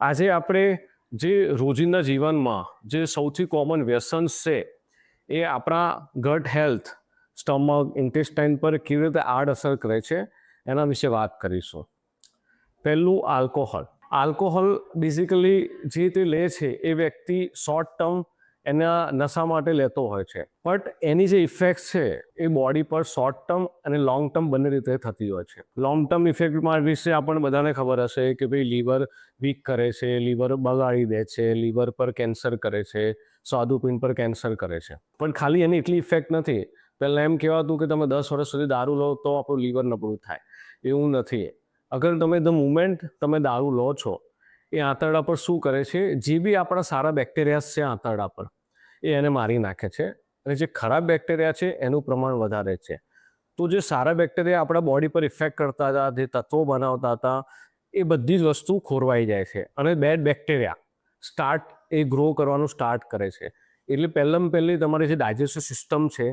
આજે આપણે જે રોજિંદા જીવનમાં જે સૌથી કોમન વ્યસન્સ છે એ આપણા ગટ હેલ્થ, સ્ટમક, ઇન્ટેસ્ટાઇન પર કેવી રીતે આડઅસર કરે છે એના વિશે વાત કરીશું. પહેલું આલ્કોહોલ. આલ્કોહોલ બેઝિકલી જે તે લે છે એ વ્યક્તિ શોર્ટ ટર્મ એના નશા માટે લેતો હોય છે, બટ એની જે ઇફેક્ટ છે એ બોડી પર શોર્ટ ટર્મ અને લોંગ ટર્મ બંને રીતે થતી હોય છે. લોંગ ટર્મ ઇફેક્ટમાં વિશે આપણને બધાને ખબર હશે કે ભાઈ લીવર વીક કરે છે, લીવર બગાડી દે છે, લીવર પર કેન્સર કરે છે, સ્વાદુપિંડ પર કેન્સર કરે છે. પણ ખાલી એની એટલી ઇફેક્ટ નથી. પહેલાં એમ કહેવાતું કે તમે 10 વર્ષ સુધી દારૂ લો તો આપણું લીવર નબળું થાય, એવું નથી. અગર તમે ધ મુમેન્ટ તમે દારૂ લો છો એ આંતરડા પર શું કરે છે, જે બી આપણા સારા બેક્ટેરિયાસ છે આંતરડા પર એ એને મારી નાખે છે, અને જે ખરાબ બેક્ટેરિયા છે એનું પ્રમાણ વધારે છે. તો જે સારા બેક્ટેરિયા આપણા બોડી પર ઇફેક્ટ કરતા હતા, જે તત્વો બનાવતા હતા, એ બધી જ વસ્તુ ખોરવાઈ જાય છે અને બેડ બેક્ટેરિયા એ ગ્રો કરવાનું સ્ટાર્ટ કરે છે. એટલે પહેલી તમારી જે ડાયજેસ્ટિવ સિસ્ટમ છે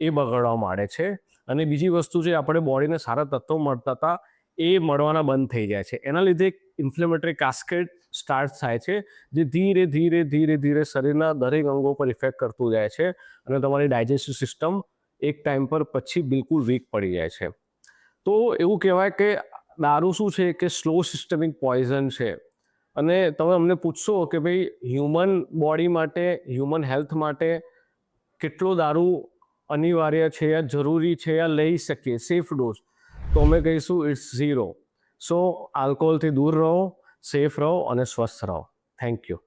એ બગડવા માંડે છે, અને બીજી વસ્તુ જે આપણે બોડીને સારા તત્વો મળતા હતા એ મળવાના બંધ થઈ જાય છે. એના લીધે એક ઇન્ફ્લેમેટરી કાસ્કેડ સ્ટાર્ટ થાય છે, જે ધીરે ધીરે ધીરે ધીરે શરીરના દરેક અંગો પર ઇફેક્ટ કરતું જાય છે, અને તમારી ડાયજેસ્ટિવ સિસ્ટમ એક ટાઈમ પર પછી બિલકુલ વીક પડી જાય છે. તો એવું કહેવાય કે દારૂ શું છે કે સ્લો સિસ્ટમિક પોઈઝન છે. અને તમે અમને પૂછશો કે ભાઈ હ્યુમન બોડી માટે, હ્યુમન હેલ્થ માટે કેટલો દારૂ અનિવાર્ય છે યા જરૂરી છે યા લઈ શકીએ સેફ ડોઝ, તો અમે કહીશું ઇટ્સ ઝીરો. સો આલ્કોહોલથી દૂર રહો, સેફ રહો અને સ્વસ્થ રહો. Thank you.